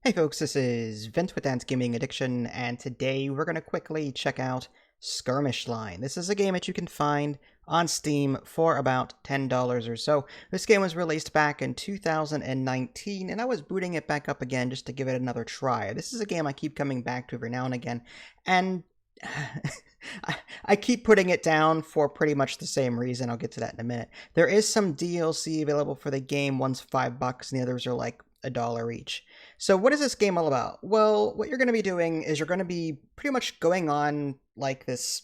Hey folks, this is Vince with Dance Gaming Addiction, and today we're going to quickly check out Skirmish Line. This is a game that you can find on Steam for about $10 or so. This game was released back in 2019, and I was booting it back up again just to give it another try. This is a game I keep coming back to every now and again, and I keep putting it down for pretty much the same reason. I'll get to that in a minute. There is some DLC available for the game. One's $5 and the others are like $1 each. So what is this game all about? Well, what you're going to be doing is you're going to be pretty much going on like this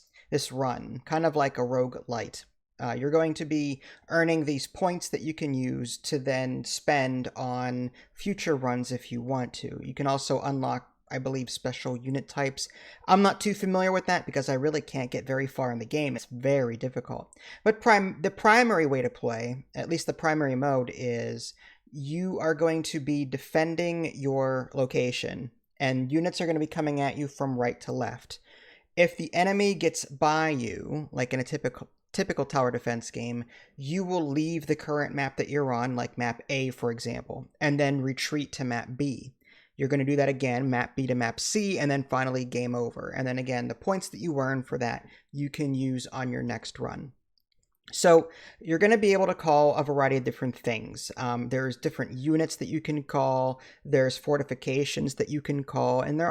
run, kind of like a roguelite. You're going to be earning these points that you can use to then spend on future runs if you want to. You can also unlock, I believe, special unit types. I'm not too familiar with that because I really can't get very far in the game. It's very difficult. But the primary way to play, at least the primary mode, is you are going to be defending your location, and units are going to be coming at you from right to left. If the enemy gets by you, like in a typical tower defense game, you will leave the current map that you're on, like map A, for example, and then retreat to map B. You're going to do that again, map B to map C, and then finally game over. And then again, the points that you earn for that, you can use on your next run. So you're going to be able to call a variety of different things. There's different units that you can call. There's fortifications that you can call, and there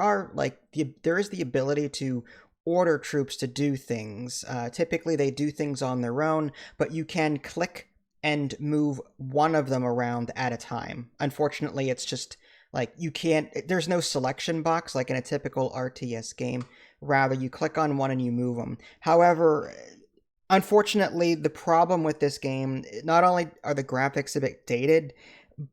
is the ability to order troops to do things. Typically, they do things on their own, but you can click and move one of them around at a time. Unfortunately, it's just like you can't. There's no selection box like in a typical RTS game. Rather, you click on one and you move them. However, unfortunately, the problem with this game, not only are the graphics a bit dated,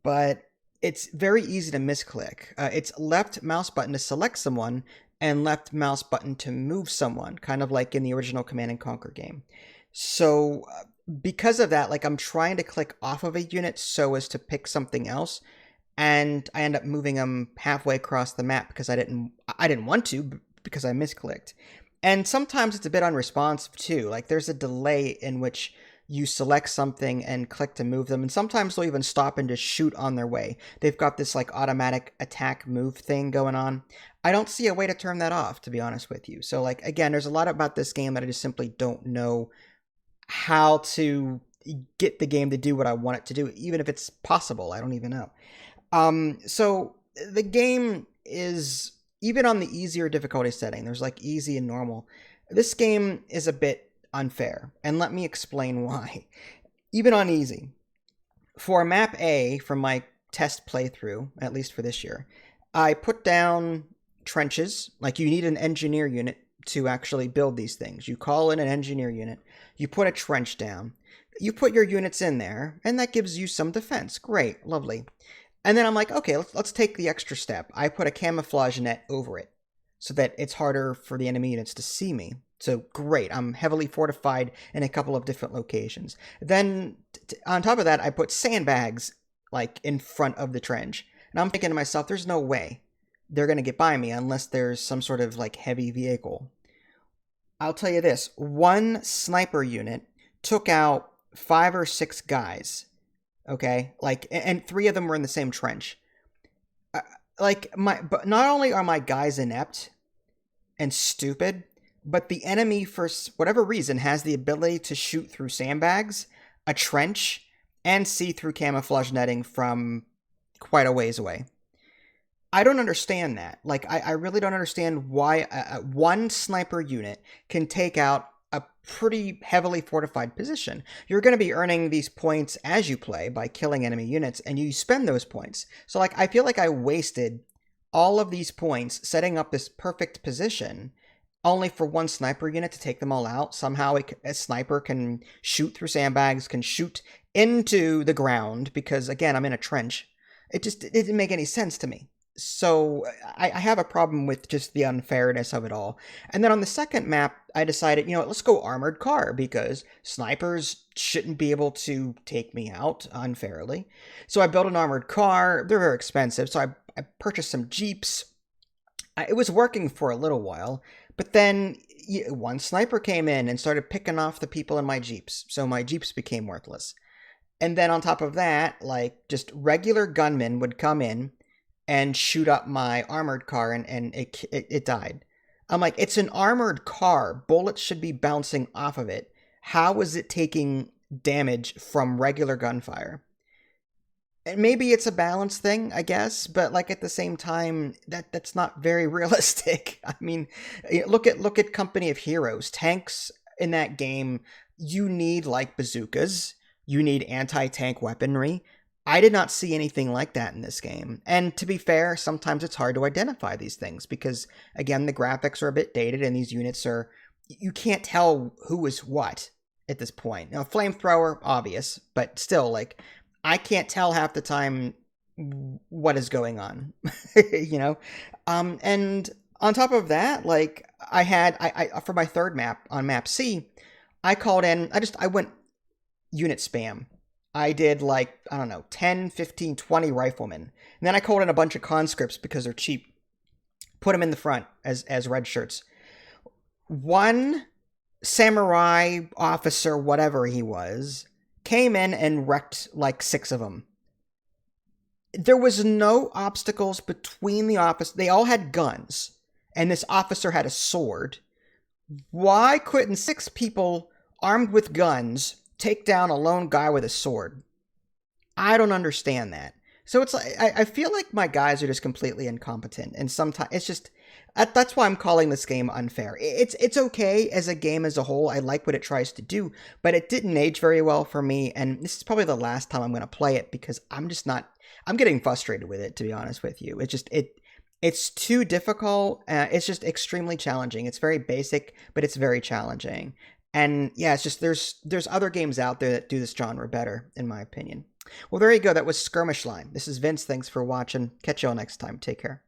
but it's very easy to misclick. It's left mouse button to select someone and left mouse button to move someone, kind of like in the original Command and Conquer game. So because of that, like I'm trying to click off of a unit so as to pick something else, and I end up moving them halfway across the map because I didn't want to because I misclicked. And sometimes it's a bit unresponsive too. Like there's a delay in which you select something and click to move them. And sometimes they'll even stop and just shoot on their way. They've got this like automatic attack move thing going on. I don't see a way to turn that off, to be honest with you. So like, again, there's a lot about this game that I just simply don't know how to get the game to do what I want it to do, even if it's possible. I don't even know. So the game is, even on the easier difficulty setting, there's like easy and normal, this game is a bit unfair, and let me explain why. Even on easy, for map A, from my test playthrough, at least for this year, I put down trenches. Like you need an engineer unit to actually build these things. You call in an engineer unit, you put a trench down, you put your units in there, and that gives you some defense. Great, lovely. And then I'm like, okay, let's take the extra step. I put a camouflage net over it so that it's harder for the enemy units to see me. So great, I'm heavily fortified in a couple of different locations. Then on top of that, I put sandbags like in front of the trench. And I'm thinking to myself, there's no way they're going to get by me unless there's some sort of like heavy vehicle. I'll tell you this, one sniper unit took out 5 or 6 guys. Okay, like, and 3 of them were in the same trench. But not only are my guys inept and stupid, but the enemy, for whatever reason, has the ability to shoot through sandbags, a trench, and see through camouflage netting from quite a ways away. I don't understand that. Like, I really don't understand why one sniper unit can take out a pretty heavily fortified position. You're going to be earning these points as you play by killing enemy units, and you spend those points. So like, I feel like I wasted all of these points setting up this perfect position only for one sniper unit to take them all out. Somehow a sniper can shoot through sandbags, can shoot into the ground, because again, I'm in a trench. It didn't make any sense to me. So I have a problem with just the unfairness of it all. And then on the second map, I decided, let's go armored car, because snipers shouldn't be able to take me out unfairly. So I built an armored car. They're very expensive, so I purchased some Jeeps. It was working for a little while, but then one sniper came in and started picking off the people in my Jeeps, so my Jeeps became worthless. And then on top of that, like, just regular gunmen would come in, and shoot up my armored car, and it died. I'm like, it's an armored car. Bullets should be bouncing off of it. How is it taking damage from regular gunfire? And maybe it's a balance thing, I guess, but like at the same time, that's not very realistic. I mean, look at Company of Heroes. Tanks in that game, you need like bazookas, you need anti-tank weaponry. I did not see anything like that in this game. And to be fair, sometimes it's hard to identify these things because again, the graphics are a bit dated and these units are, you can't tell who is what at this point. Now, flamethrower, obvious, but still, like, I can't tell half the time what is going on, you know? And on top of that, like, I for my third map on map C, I called in, I went unit spam. I did like, I don't know, 10, 15, 20 riflemen. And then I called in a bunch of conscripts because they're cheap. Put them in the front as red shirts. One samurai officer, whatever he was, came in and wrecked like 6 of them. There was no obstacles between the office. They all had guns, and this officer had a sword. Why couldn't 6 people armed with guns take down a lone guy with a sword? I don't understand that. So it's like, I feel like my guys are just completely incompetent, and sometimes it's just, that's why I'm calling this game unfair. It's okay as a game as a whole. I like what it tries to do, but it didn't age very well for me, and this is probably the last time I'm going to play it because I'm just not, I'm getting frustrated with it, to be honest with you. It's too difficult. It's just extremely challenging. It's very basic, but it's very challenging. And yeah, it's just there's other games out there that do this genre better, in my opinion. Well, there you go. That was Skirmish Line. This is Vince. Thanks for watching. Catch you all next time. Take care.